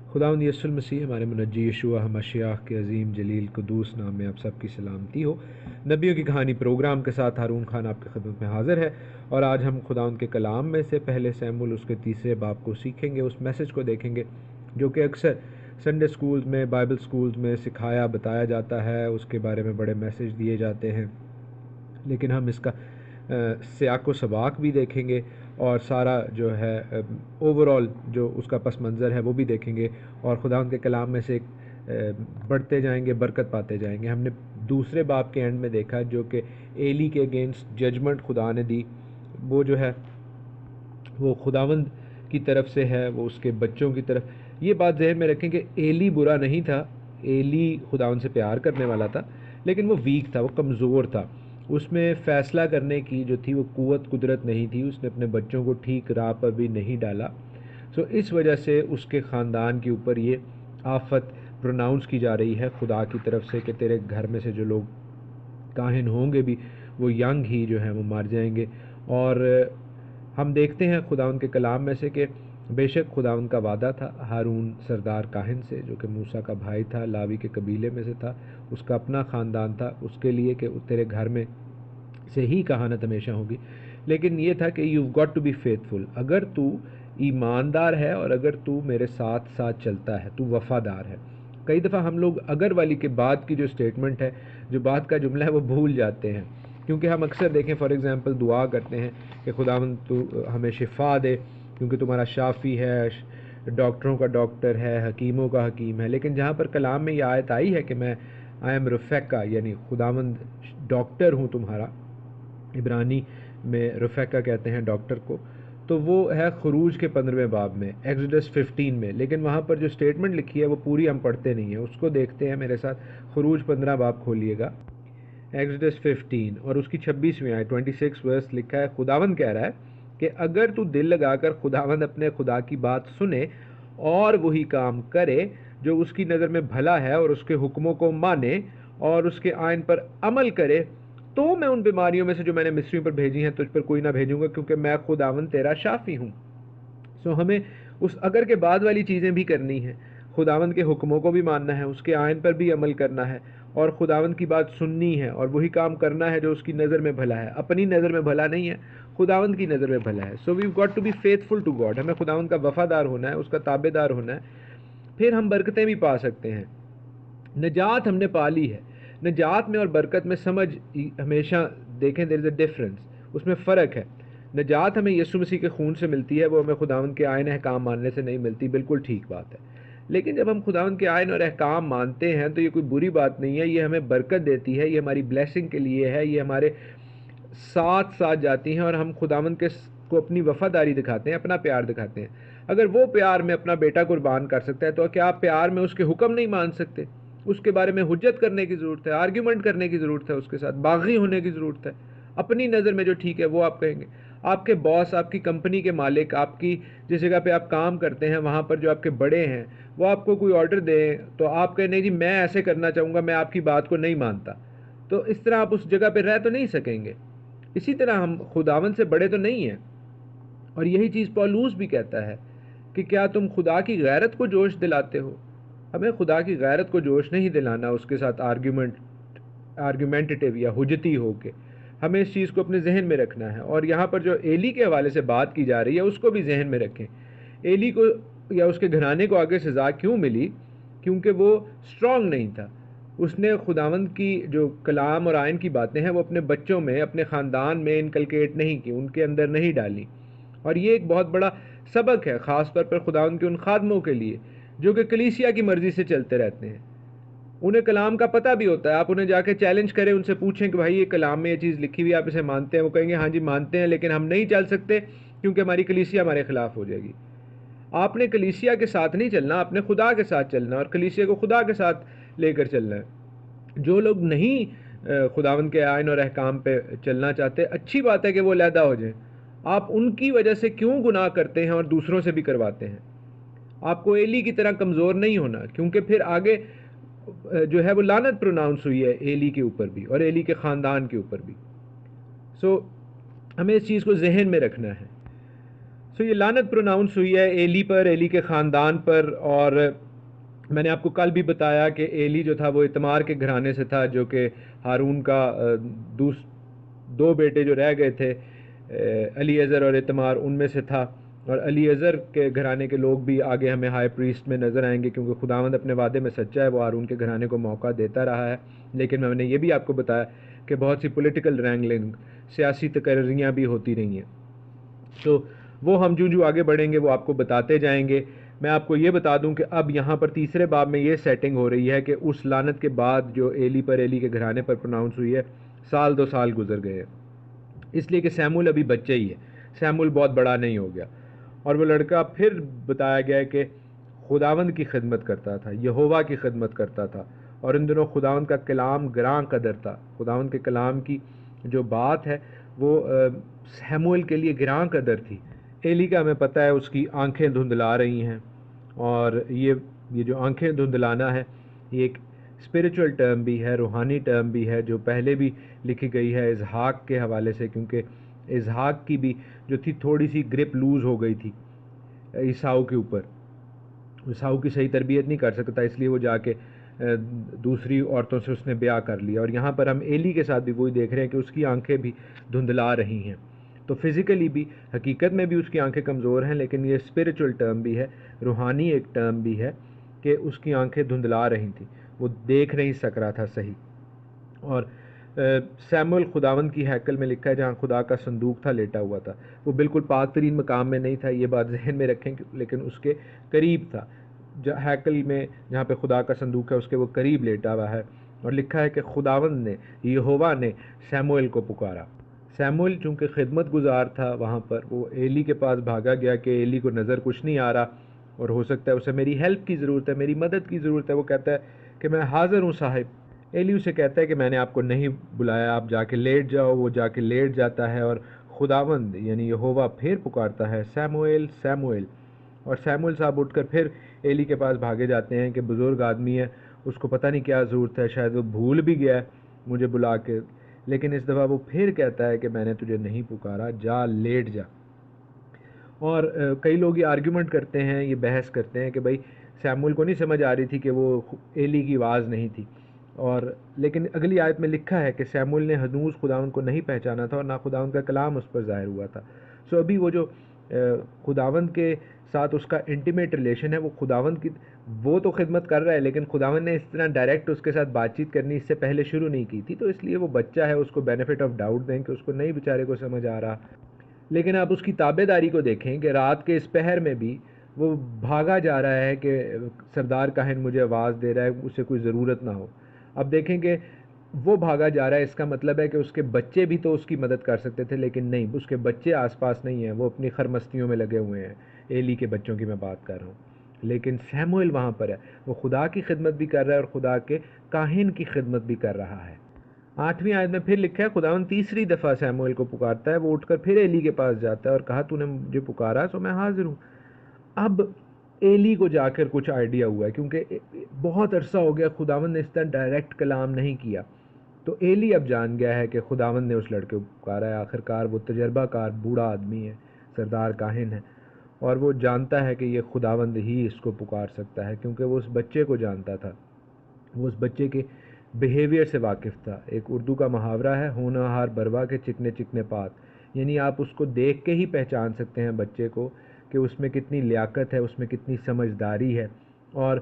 خداوند یسوع المسیح ہمارے منجی یشوع مشیخ کے عظیم جلیل قدوس نام میں آپ سب کی سلامتی ہو۔ نبیوں کی کہانی پروگرام کے ساتھ ہارون خان آپ کی خدمت میں حاضر ہے، اور آج ہم خداوند کے کلام میں سے پہلے سیموئیل اس کے 3 باب کو سیکھیں گے، اس میسج کو دیکھیں گے جو کہ اکثر سنڈے سکولز میں، بائبل سکولز میں سکھایا بتایا جاتا ہے، اس کے بارے میں بڑے میسج دیے جاتے ہیں، لیکن ہم اس کا سیاق و سباق بھی دیکھیں گے اور سارا جو ہے اوورال جو اس کا پس منظر ہے وہ بھی دیکھیں گے، اور خدا ان کے کلام میں سے بڑھتے جائیں گے، برکت پاتے جائیں گے۔ ہم نے 2 باب کے اینڈ میں دیکھا جو کہ ایلی کے اگینسٹ ججمنٹ خدا نے دی، وہ جو ہے وہ خداوند کی طرف سے ہے، وہ اس کے بچوں کی طرف۔ یہ بات ذہن میں رکھیں کہ ایلی برا نہیں تھا، ایلی خداوند سے پیار کرنے والا تھا، لیکن وہ ویک تھا، وہ کمزور تھا، اس میں فیصلہ کرنے کی جو تھی وہ قوت قدرت نہیں تھی، اس نے اپنے بچوں کو ٹھیک راہ پر بھی نہیں ڈالا۔ اس وجہ سے اس کے خاندان کے اوپر یہ آفت پروناؤنس کی جا رہی ہے خدا کی طرف سے کہ تیرے گھر میں سے جو لوگ کاہن ہوں گے بھی وہ ینگ ہی جو ہیں وہ مار جائیں گے۔ اور ہم دیکھتے ہیں خدا ان کے کلام میں سے کہ بے شک خدا ان کا وعدہ تھا ہارون سردار کاہن سے، جو کہ موسیٰ کا بھائی تھا، لاوی کے قبیلے میں سے تھا، اس کا اپنا خاندان تھا، اس کے لیے کہ تیرے گھر میں سے ہی کہانت ہمیشہ ہوگی، لیکن یہ تھا کہ you got to be faithful, اگر تو ایماندار ہے اور اگر تو میرے ساتھ ساتھ چلتا ہے، تو وفادار ہے۔ کئی دفعہ ہم لوگ اگر والی کے بعد کی جو سٹیٹمنٹ ہے، جو بعد کا جملہ ہے، وہ بھول جاتے ہیں، کیونکہ ہم اکثر دیکھیں فار ایگزامپل دعا کرتے ہیں کہ خداوند تو ہمیں شفا دے کیونکہ تمہارا شافی ہے، ڈاکٹروں کا ڈاکٹر ہے، حکیموں کا حکیم ہے، لیکن جہاں پر کلام میں یہ آیت آئی ہے کہ میں آئی ایم رفیقہ، یعنی خداوند ڈاکٹر ہوں تمہارا، عبرانی میں رفیقہ کہتے ہیں ڈاکٹر کو، تو وہ ہے خروج کے 15 باب میں، ایکسوڈس 15 میں، لیکن وہاں پر جو سٹیٹمنٹ لکھی ہے وہ پوری ہم پڑھتے نہیں ہیں، اس کو دیکھتے ہیں میرے ساتھ۔ خروج 15 باب کھولیے گا، ایکسوڈس 15 اور اس کی 26ویں آیت 26 ورس لکھا ہے، خداوند کہہ رہا ہے کہ اگر تو دل لگا کر خداوند اپنے خدا کی بات سنے اور وہی کام کرے جو اس کی نظر میں بھلا ہے اور اس کے حکموں کو مانے اور اس کے آئین پر عمل کرے، تو میں ان بیماریوں میں سے جو میں نے مصریوں پر بھیجی ہیں تجھ پر کوئی نہ بھیجوں گا، کیونکہ میں خداوند تیرا شافی ہوں۔ ہمیں اس اگر کے بعد والی چیزیں بھی کرنی ہیں، خداوند کے حکموں کو بھی ماننا ہے، اس کے آئین پر بھی عمل کرنا ہے، اور خداوند کی بات سننی ہے اور وہی کام کرنا ہے جو اس کی نظر میں بھلا ہے، اپنی نظر میں بھلا نہیں ہے، خداوند کی نظر میں بھلا ہے۔ So we've got to be faithful to God, ہمیں خداوند کا وفادار ہونا ہے، اس کا تابع دار ہونا ہے، پھر ہم برکتیں بھی پا سکتے ہیں۔ نجات ہم نے پا لی ہے، نجات میں اور برکت میں سمجھ ہمیشہ دیکھیں دیر از اے ڈفرنس، اس میں فرق ہے۔ نجات ہمیں یسوع مسیح کے خون سے ملتی ہے، وہ ہمیں خداوند کے آئین احکام ماننے سے نہیں ملتی، بالکل ٹھیک بات ہے، لیکن جب ہم خداوند کے آئین اور احکام مانتے ہیں تو یہ کوئی بری بات نہیں ہے، یہ ہمیں برکت دیتی ہے، یہ ہماری بلیسنگ کے لیے ہے، یہ ہمارے ساتھ ساتھ جاتی ہیں اور ہم خداوند کے کو اپنی وفاداری دکھاتے ہیں، اپنا پیار دکھاتے ہیں۔ اگر وہ پیار میں اپنا بیٹا قربان کر سکتا ہے تو کیا آپ پیار میں اس کے حکم نہیں مان سکتے؟ اس کے بارے میں حجت کرنے کی ضرورت ہے، آرگیومنٹ کرنے کی ضرورت ہے، اس کے ساتھ باغی ہونے کی ضرورت ہے، اپنی نظر میں جو ٹھیک ہے وہ آپ کہیں گے۔ آپ کے باس، آپ کی کمپنی کے مالک، آپ کی جس جگہ پہ آپ کام کرتے ہیں وہاں پر جو آپ کے بڑے ہیں وہ آپ کو کوئی آرڈر دیں تو آپ کہیں نہیں جی میں ایسے کرنا چاہوں گا، میں آپ کی بات کو نہیں مانتا، تو اس طرح آپ اس جگہ پہ رہ تو نہیں سکیں گے۔ اسی طرح ہم خداوند سے بڑے تو نہیں ہیں، اور یہی چیز پولوس بھی کہتا ہے کہ کیا تم خدا کی غیرت کو جوش دلاتے ہو؟ ہمیں خدا کی غیرت کو جوش نہیں دلانا اس کے ساتھ آرگیومنٹیٹیو یا حجتی ہو کے، ہمیں اس چیز کو اپنے ذہن میں رکھنا ہے۔ اور یہاں پر جو ایلی کے حوالے سے بات کی جا رہی ہے اس کو بھی ذہن میں رکھیں۔ ایلی کو یا اس کے گھرانے کو آگے سزا کیوں ملی؟ کیونکہ وہ اسٹرانگ نہیں تھا، اس نے خداوند کی جو کلام اور آئین کی باتیں ہیں وہ اپنے بچوں میں، اپنے خاندان میں انکلکیٹ نہیں کی، ان کے اندر نہیں ڈالی، اور یہ ایک بہت بڑا سبق ہے خاص طور پر خداوند کے ان خادموں کے لیے جو کہ کلیسیا کی مرضی سے چلتے رہتے ہیں۔ انہیں کلام کا پتہ بھی ہوتا ہے، آپ انہیں جا کے چیلنج کریں، ان سے پوچھیں کہ بھائی یہ کلام میں یہ چیز لکھی ہوئی آپ اسے مانتے ہیں؟ وہ کہیں گے ہاں جی مانتے ہیں، لیکن ہم نہیں چل سکتے کیونکہ ہماری کلیسیا ہمارے خلاف ہو جائے گی۔ آپ نے کلیسیا کے ساتھ نہیں چلنا، آپ نے خدا کے ساتھ چلنا، اور کلیسیا کو خدا کے ساتھ لے کر چلنا ہے۔ جو لوگ نہیں خداوند کے آئین اور احکام پہ چلنا چاہتے، اچھی بات ہے کہ وہ علیحدہ ہو جائیں۔ آپ ان کی وجہ سے کیوں گناہ کرتے ہیں اور دوسروں سے بھی کرواتے ہیں؟ آپ کو ایلی کی طرح کمزور نہیں ہونا، کیونکہ پھر آگے جو ہے وہ لعنت پروناؤنس ہوئی ہے ایلی کے اوپر بھی اور ایلی کے خاندان کے اوپر بھی۔ ہمیں اس چیز کو ذہن میں رکھنا ہے۔ یہ لعنت پروناؤنس ہوئی ہے ایلی پر، ایلی کے خاندان پر، اور میں نے آپ کو کل بھی بتایا کہ ایلی جو تھا وہ اتمار کے گھرانے سے تھا، جو کہ ہارون کا دو بیٹے جو رہ گئے تھے الیعزر اور اتمار، ان میں سے تھا۔ اور الیعزر کے گھرانے کے لوگ بھی آگے ہمیں ہائی پریسٹ میں نظر آئیں گے، کیونکہ خداوند اپنے وعدے میں سچا ہے، وہ ہارون کے گھرانے کو موقع دیتا رہا ہے۔ لیکن میں نے یہ بھی آپ کو بتایا کہ بہت سی پولیٹیکل رینگلنگ، سیاسی تقرریاں بھی ہوتی رہی ہیں، تو وہ ہم جو آگے بڑھیں گے وہ آپ کو بتاتے جائیں گے۔ میں آپ کو یہ بتا دوں کہ اب یہاں پر تیسرے باب میں یہ سیٹنگ ہو رہی ہے کہ اس لعنت کے بعد جو ایلی پر، ایلی کے گھرانے پر پروناؤنس ہوئی ہے، 2 سال گزر گئے، اس لیے کہ سیمول ابھی بچہ ہی ہے، سیمول بہت بڑا نہیں ہو گیا، اور وہ لڑکا پھر بتایا گیا ہے کہ خداوند کی خدمت کرتا تھا، یہوہ کی خدمت کرتا تھا، اور ان دنوں خداوند کا کلام گراں قدر تھا۔ خداوند کے کلام کی جو بات ہے وہ سیموئیل کے لیے گراں قدر تھی۔ ایلی کا ہمیں پتہ ہے اس کی آنکھیں دھندلا رہی ہیں، اور یہ جو آنکھیں دھندلانا ہے یہ ایک اسپریچول ٹرم بھی ہے، روحانی ٹرم بھی ہے، جو پہلے بھی لکھی گئی ہے اسحاق کے حوالے سے، کیونکہ اسحاق کی بھی جو تھی تھوڑی سی گرپ لوز ہو گئی تھی عیساؤ کے اوپر، عیساؤ کی صحیح تربیت نہیں کر سکتا، اس لیے وہ جا کے دوسری عورتوں سے اس نے بیاہ کر لیا، اور یہاں پر ہم ایلی کے ساتھ بھی وہی دیکھ رہے ہیں کہ اس کی آنکھیں بھی دھندلا رہی ہیں۔ تو فزیکلی بھی، حقیقت میں بھی اس کی آنکھیں کمزور ہیں، لیکن یہ اسپریچول ٹرم بھی ہے، روحانی ایک ٹرم بھی ہے کہ اس کی آنکھیں دھندلا رہی تھیں، وہ دیکھ نہیں سک رہا تھا صحیح۔ اور سیموئیل خداوند کی ہیکل میں لکھا ہے جہاں خدا کا صندوق تھا لیٹا ہوا تھا، وہ بالکل پاک ترین مقام میں نہیں تھا، یہ بات ذہن میں رکھیں، لیکن اس کے قریب تھا، ہیکل میں جہاں پہ خدا کا صندوق ہے اس کے وہ قریب لیٹا ہوا ہے، اور لکھا ہے کہ خداوند نے، یہوہ نے سیموئیل کو پکارا۔ سیموئیل چونکہ خدمت گزار تھا وہاں پر، وہ ایلی کے پاس بھاگا گیا کہ ایلی کو نظر کچھ نہیں آ رہا، اور ہو سکتا ہے اسے میری ہیلپ کی ضرورت ہے، میری مدد کی ضرورت ہے۔ وہ کہتا ہے کہ میں حاضر ہوں صاحب۔ ایلی اسے کہتا ہے کہ میں نے آپ کو نہیں بلایا، آپ جا کے لیٹ جاؤ۔ وہ جا کے لیٹ جاتا ہے، اور خداوند یعنی یہوہ پھر پکارتا ہے سیموئیل سیموئیل، اور سیموئیل صاحب اٹھ کر پھر ایلی کے پاس بھاگے جاتے ہیں کہ بزرگ آدمی ہے، اس کو پتہ نہیں کیا ضرورت ہے، شاید وہ بھول بھی گیا ہے مجھے بلا کے، لیکن اس دفعہ وہ پھر کہتا ہے کہ میں نے تجھے نہیں پکارا، جا لیٹ جا۔ اور کئی لوگ یہ آرگیومنٹ کرتے ہیں، یہ بحث کرتے ہیں کہ بھائی سیموئیل کو نہیں سمجھ آ رہی تھی کہ وہ ایلی کی آواز نہیں تھی، اور لیکن اگلی آیت میں لکھا ہے کہ سیموئیل نے ہنوز خداوند کو نہیں پہچانا تھا، اور نہ خداوند کا کلام اس پر ظاہر ہوا تھا۔ ابھی وہ جو خداوند کے ساتھ اس کا انٹیمیٹ ریلیشن ہے، وہ خداوند کی، وہ تو خدمت کر رہا ہے، لیکن خداوند نے اس طرح ڈائریکٹ اس کے ساتھ بات چیت کرنی اس سے پہلے شروع نہیں کی تھی، تو اس لیے وہ بچہ ہے، اس کو بینیفٹ آف ڈاؤٹ دیں کہ اس کو نہیں بیچارے کو سمجھ آ رہا۔ لیکن آپ اس کی تابع داری کو دیکھیں کہ رات کے اس پہر میں بھی وہ بھاگا جا رہا ہے کہ سردار کاہن مجھے آواز دے رہا ہے، اسے کوئی ضرورت نہ ہو۔ اب دیکھیں کہ وہ بھاگا جا رہا ہے، اس کا مطلب ہے کہ اس کے بچے بھی تو اس کی مدد کر سکتے تھے، لیکن نہیں، اس کے بچے آس پاس نہیں ہیں، وہ اپنی خرمستیوں میں لگے ہوئے ہیں، ایلی کے بچوں کی میں بات کر رہا ہوں۔ لیکن سیموئیل وہاں پر ہے، وہ خدا کی خدمت بھی کر رہا ہے اور خدا کے کاہن کی خدمت بھی کر رہا ہے۔ 8ویں آیت میں پھر لکھا ہے خداوند تیسری دفعہ سیموئیل کو پکارتا ہے، وہ اٹھ کر پھر ایلی کے پاس جاتا ہے اور کہا تو نے مجھے پکارا سو میں حاضر ہوں۔ اب ایلی کو جا کر کچھ آئیڈیا ہوا ہے، کیونکہ بہت عرصہ ہو گیا خداوند نے اس طرح ڈائریکٹ کلام نہیں کیا، تو ایلی اب جان گیا ہے کہ خداوند نے اس لڑکے کو پکارا ہے، آخرکار وہ تجربہ کار بوڑھا آدمی ہے، سردار کاہن ہے، اور وہ جانتا ہے کہ یہ خداوند ہی اس کو پکار سکتا ہے، کیونکہ وہ اس بچے کو جانتا تھا، وہ اس بچے کے بیہیویئر سے واقف تھا۔ ایک اردو کا محاورہ ہے، ہونہار بروا کے چکنے چکنے پات، یعنی آپ اس کو دیکھ کے ہی پہچان سکتے ہیں بچے کو کہ اس میں کتنی لیاقت ہے، اس میں کتنی سمجھداری ہے۔ اور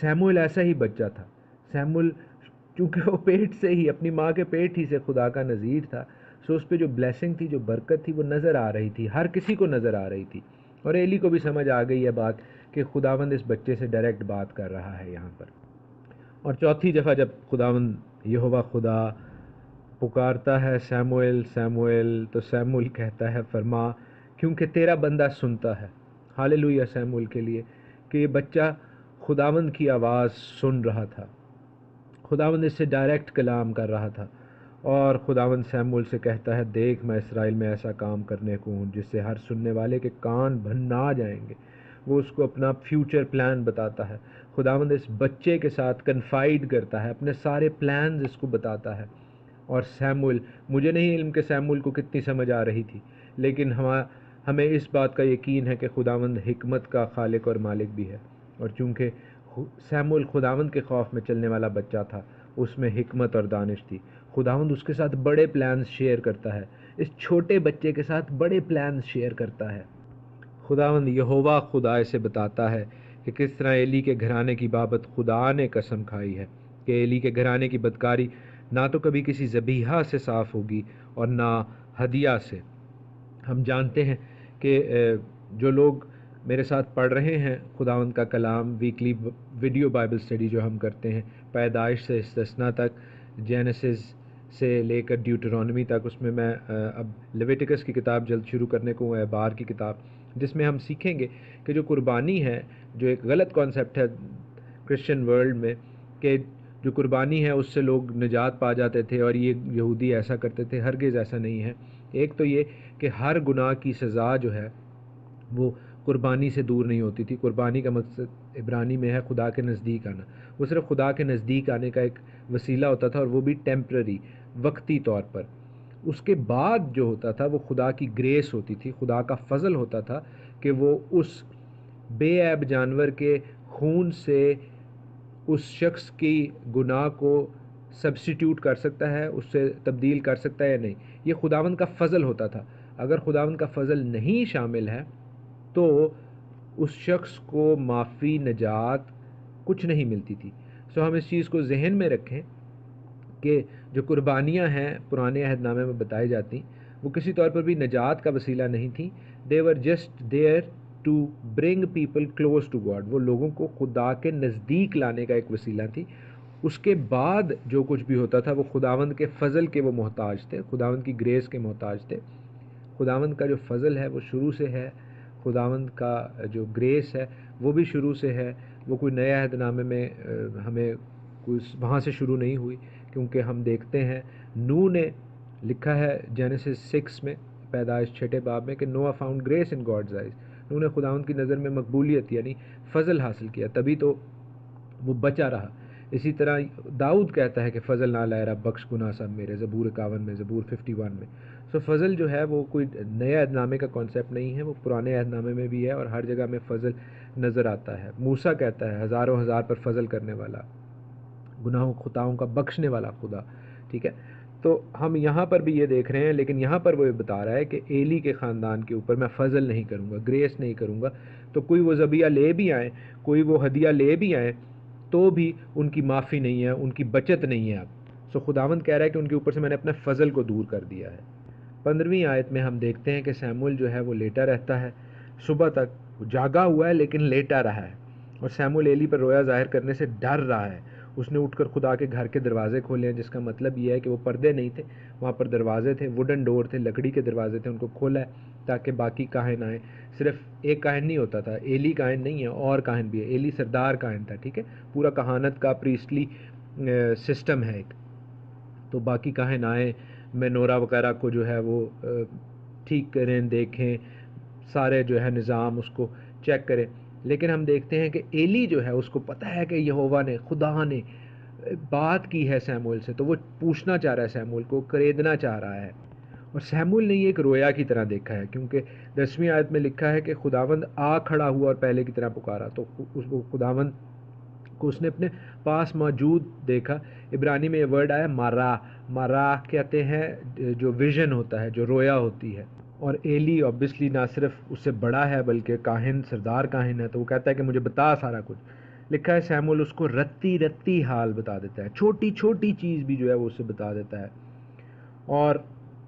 سیموئیل ایسا ہی بچہ تھا، سیموئیل چونکہ وہ پیٹ سے ہی، اپنی ماں کے پیٹ ہی سے خدا کا نذیر تھا، سو اس پہ جو بلیسنگ تھی، جو برکت تھی، وہ نظر آ رہی تھی، ہر کسی کو نظر آ رہی تھی، اور ایلی کو بھی سمجھ آ گئی ہے بات کہ خداوند اس بچے سے ڈائریکٹ بات کر رہا ہے یہاں پر۔ اور چوتھی دفعہ جب خداوند یہوہ خدا پکارتا ہے سیموئیل سیموئیل، تو سیموئیل کہتا ہے فرما کیونکہ تیرا بندہ سنتا ہے۔ ہاللیلویہ سیموئیل کے لیے کہ یہ بچہ خداوند کی آواز سن رہا تھا، خداوند اس سے ڈائریکٹ کلام کر رہا تھا، اور خداوند سیموئیل سے کہتا ہے دیکھ میں اسرائیل میں ایسا کام کرنے کو ہوں جس سے ہر سننے والے کے کان بھنا جائیں گے۔ وہ اس کو اپنا فیوچر پلان بتاتا ہے، خداوند اس بچے کے ساتھ کنفائیڈ کرتا ہے، اپنے سارے پلانز اس کو بتاتا ہے۔ اور سیموئیل، مجھے نہیں علم کہ سیموئیل کو کتنی سمجھ آ رہی تھی، لیکن ہمیں اس بات کا یقین ہے کہ خداوند حکمت کا خالق اور مالک بھی ہے، اور چونکہ سیمول خداوند کے خوف میں چلنے والا بچہ تھا، اس میں حکمت اور دانش تھی۔ خداوند اس کے ساتھ بڑے پلانز شیئر کرتا ہے، اس چھوٹے بچے کے ساتھ بڑے پلانز شیئر کرتا ہے۔ خداوند یہوہ خدا اسے بتاتا ہے کہ کس طرح ایلی کے گھرانے کی بابت خدا نے قسم کھائی ہے کہ ایلی کے گھرانے کی بدکاری نہ تو کبھی کسی ذبیحہ سے صاف ہوگی اور نہ ہدیہ سے۔ ہم جانتے ہیں کہ جو لوگ میرے ساتھ پڑھ رہے ہیں خداوند کا کلام، ویکلی ویڈیو بائبل اسٹڈی جو ہم کرتے ہیں پیدائش سے استثنا تک، جینیسس سے لے کر ڈیوٹرانومی تک، اس میں اب لیویٹکس کی کتاب جلد شروع کرنے کو ہے، احبار کی کتاب، جس میں ہم سیکھیں گے کہ جو قربانی ہے، جو ایک غلط کانسیپٹ ہے کرسچن ورلڈ میں کہ جو قربانی ہے اس سے لوگ نجات پا جاتے تھے اور یہ یہودی ایسا کرتے تھے، ہرگز ایسا نہیں ہے۔ ایک تو یہ کہ ہر گناہ کی سزا جو ہے وہ قربانی سے دور نہیں ہوتی تھی۔ قربانی کا مقصد عبرانی میں ہے خدا کے نزدیک آنا، وہ صرف خدا کے نزدیک آنے کا ایک وسیلہ ہوتا تھا، اور وہ بھی ٹیمپرری، وقتی طور پر۔ اس کے بعد جو ہوتا تھا وہ خدا کی گریس ہوتی تھی، خدا کا فضل ہوتا تھا کہ وہ اس بے عیب جانور کے خون سے اس شخص کی گناہ کو سبسٹیٹیوٹ کر سکتا ہے، اس سے تبدیل کر سکتا ہے یا نہیں۔ یہ خداوند کا فضل ہوتا تھا۔ اگر خداوند کا فضل نہیں شامل ہے تو اس شخص کو معافی، نجات کچھ نہیں ملتی تھی۔ سو ہم اس چیز کو ذہن میں رکھیں کہ جو قربانیاں ہیں پرانے عہد نامے میں بتائی جاتی وہ کسی طور پر بھی نجات کا وسیلہ نہیں تھیں۔ They were just there to bring people close to God, وہ لوگوں کو خدا کے نزدیک لانے کا ایک وسیلہ تھی۔ اس کے بعد جو کچھ بھی ہوتا تھا وہ خداوند کے فضل کے وہ محتاج تھے، خداوند کی گریس کے محتاج تھے۔ خداوند کا جو فضل ہے وہ شروع سے ہے، خداوند کا جو گریس ہے وہ بھی شروع سے ہے، وہ کوئی نئے عہد نامے میں ہمیں کوئی وہاں سے شروع نہیں ہوئی، کیونکہ ہم دیکھتے ہیں نو نے لکھا ہے جینیسس 6 میں، پیدائش 6 باب میں، کہ Noah found grace in God's eyes, Noah نے خداوند کی نظر میں مقبولیت یعنی فضل حاصل کیا، تبھی تو وہ بچا رہا۔ اسی طرح داؤد کہتا ہے کہ فضل نہ لائے رب بخش گناہ سب میرے، زبور 51 میں، زبور 51 میں۔ سو فضل جو ہے وہ کوئی نئے عہد نامے کا کانسیپٹ نہیں ہے، وہ پرانے عہد نامے میں بھی ہے اور ہر جگہ میں فضل نظر آتا ہے۔ موسیٰ کہتا ہے ہزاروں ہزار پر فضل کرنے والا، گناہوں خطاؤں کا بخشنے والا خدا، ٹھیک ہے۔ تو ہم یہاں پر بھی یہ دیکھ رہے ہیں، لیکن یہاں پر وہ بتا رہا ہے کہ ایلی کے خاندان کے اوپر میں فضل نہیں کروں گا، گریس نہیں کروں گا، تو کوئی وہ ذبیحہ لے بھی آئیں، کوئی وہ ہدیہ لے بھی آئیں تو بھی ان کی معافی نہیں ہے، ان کی بچت نہیں ہے اب۔ سو خداوند کہہ رہا ہے کہ ان کے اوپر سے میں نے اپنے فضل کو دور کر دیا ہے۔ 15ویں آیت میں ہم دیکھتے ہیں کہ سیمول جو ہے وہ لیٹا رہتا ہے، صبح تک جاگا ہوا ہے لیکن لیٹا رہا ہے، اور سیمول ایلی پر رویا ظاہر کرنے سے ڈر رہا ہے۔ اس نے اٹھ کر خدا کے گھر کے دروازے کھولے ہیں، جس کا مطلب یہ ہے کہ وہ پردے نہیں تھے، وہاں پر دروازے تھے، ووڈن ڈور تھے، لکڑی کے دروازے تھے، ان کو کھولا ہے تاکہ باقی کاہن آئیں۔ صرف ایک کاہن نہیں ہوتا تھا، ایلی کاہن نہیں ہے، اور کاہن بھی ہے، ایلی سردار کاہن تھا، ٹھیک ہے، پورا کہانت کا پریسٹلی سسٹم ہے ایک، تو باقی کاہن آئیں، مینورا وغیرہ کو جو ہے وہ ٹھیک کریں، دیکھیں، سارے جو ہے نظام اس کو چیک کریں۔ لیکن ہم دیکھتے ہیں کہ ایلی جو ہے اس کو پتہ ہے کہ یہوہ نے، خدا نے بات کی ہے سیموئیل سے، تو وہ پوچھنا چاہ رہا ہے سیموئیل کو، خریدنا چاہ رہا ہے، اور سیموئیل نے یہ ایک رویا کی طرح دیکھا ہے، کیونکہ 10ویں آیت میں لکھا ہے کہ خداوند آ کھڑا ہوا اور پہلے کی طرح پکارا، تو اس کو خداوند کو اس نے اپنے پاس موجود دیکھا۔ عبرانی میں یہ ورڈ آیا مارا، مارا کہتے ہیں جو ویژن ہوتا ہے، جو رویا ہوتی ہے، اور ایلی اوبیسلی نہ صرف اس سے بڑا ہے بلکہ کاہن، سردار کاہن ہے، تو وہ کہتا ہے کہ مجھے بتا سارا کچھ۔ لکھا ہے سیموئیل اس کو رتی رتی حال بتا دیتا ہے، چھوٹی چھوٹی چیز بھی جو ہے وہ اسے بتا دیتا ہے، اور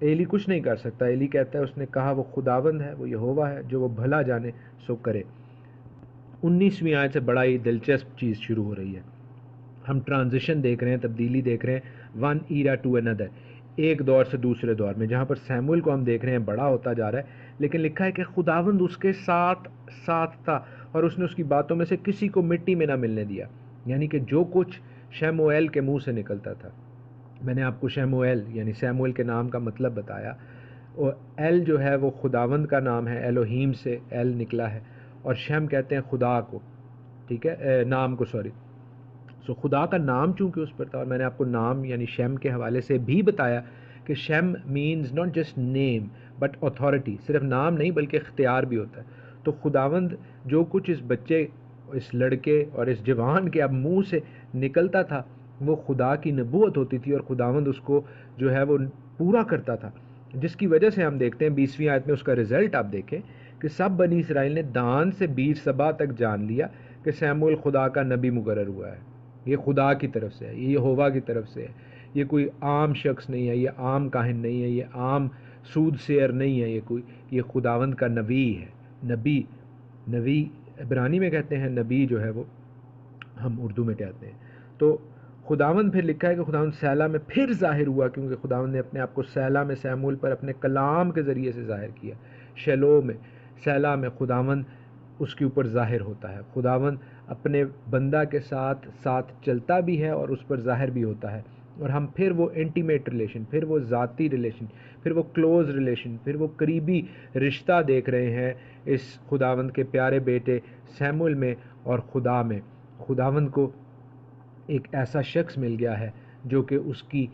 ایلی کچھ نہیں کر سکتا۔ ایلی کہتا ہے اس نے کہا وہ خداوند ہے، وہ یہوہ ہے، جو وہ بھلا جانے سو کرے۔ 19ویں آیت سے بڑا ہی دلچسپ چیز شروع ہو رہی ہے، ہم ٹرانزیشن دیکھ رہے ہیں، تبدیلی دیکھ رہے ہیں، ون ایرا ٹو اندر، ایک دور سے دوسرے دور میں، جہاں پر سیموئیل کو ہم دیکھ رہے ہیں بڑا ہوتا جا رہا ہے، لیکن لکھا ہے کہ خداوند اس کے ساتھ ساتھ تھا اور اس نے اس کی باتوں میں سے کسی کو مٹی میں نہ ملنے دیا، یعنی کہ جو کچھ شموئیل کے منہ سے نکلتا تھا۔ میں نے آپ کو شموئیل یعنی سیموئیل کے نام کا مطلب بتایا، اور ایل جو ہے وہ خداوند کا نام ہے، ایلوہیم سے ایل نکلا ہے، اور شم کہتے ہیں خدا کو، ٹھیک ہے، نام کو، سوری۔ سو خدا کا نام چونکہ اس پر تھا، اور میں نے آپ کو نام یعنی شم کے حوالے سے بھی بتایا کہ شم means not just name, but authority, صرف نام نہیں بلکہ اختیار بھی ہوتا ہے. تو خداوند جو کچھ اس بچے، اس لڑکے اور اس جوان کے اب منہ سے نکلتا تھا وہ خدا کی نبوت ہوتی تھی، اور خداوند اس کو جو ہے وہ پورا کرتا تھا، جس کی وجہ سے ہم دیکھتے ہیں 20ویں آیت میں اس کا رزلٹ آپ دیکھیں کہ سب بنی اسرائیل نے دان سے بیج سبا تک جان لیا کہ سیموئیل خدا کا نبی مقرر ہوا ہے. یہ خدا کی طرف سے ہے، یہ یہوہ کی طرف سے ہے، یہ کوئی عام شخص نہیں ہے، یہ عام کاہن نہیں ہے، یہ عام سود سیر نہیں ہے، یہ خداوند کا نبی ہے. نبی عبرانی میں کہتے ہیں، نبی جو ہے وہ ہم اردو میں کہتے ہیں. تو خداوند پھر لکھا ہے کہ خداوند سیلا میں پھر ظاہر ہوا، کیونکہ خداوند نے اپنے آپ کو سیلا میں سیموئیل پر اپنے کلام کے ذریعے سے ظاہر کیا. شیلو میں، سیلا میں خداوند اس کے اوپر ظاہر ہوتا ہے. خداوند اپنے بندہ کے ساتھ ساتھ چلتا بھی ہے اور اس پر ظاہر بھی ہوتا ہے. اور ہم پھر وہ انٹیمیٹ ریلیشن، پھر وہ ذاتی ریلیشن، پھر وہ کلوز ریلیشن، پھر وہ قریبی رشتہ دیکھ رہے ہیں اس خداوند کے پیارے بیٹے سیموئیل میں اور خدا میں. خداوند کو ایک ایسا شخص مل گیا ہے جو کہ اس کی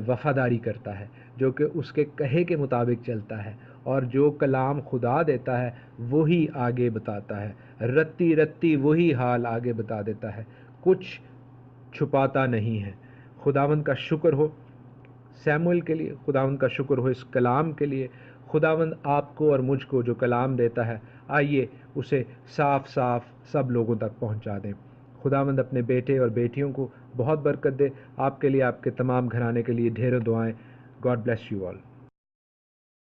وفاداری کرتا ہے، جو کہ اس کے کہے کے مطابق چلتا ہے، اور جو کلام خدا دیتا ہے وہی آگے بتاتا ہے، رتی رتی وہی حال آگے بتا دیتا ہے، کچھ چھپاتا نہیں ہے. خداوند کا شکر ہو سیموئیل کے لیے، خداوند کا شکر ہو اس کلام کے لیے. خداوند آپ کو اور مجھ کو جو کلام دیتا ہے، آئیے اسے صاف صاف سب لوگوں تک پہنچا دیں. خداوند اپنے بیٹے اور بیٹیوں کو بہت برکت دے. آپ کے لیے، آپ کے تمام گھرانے کے لیے ڈھیروں دعائیں. God bless you all.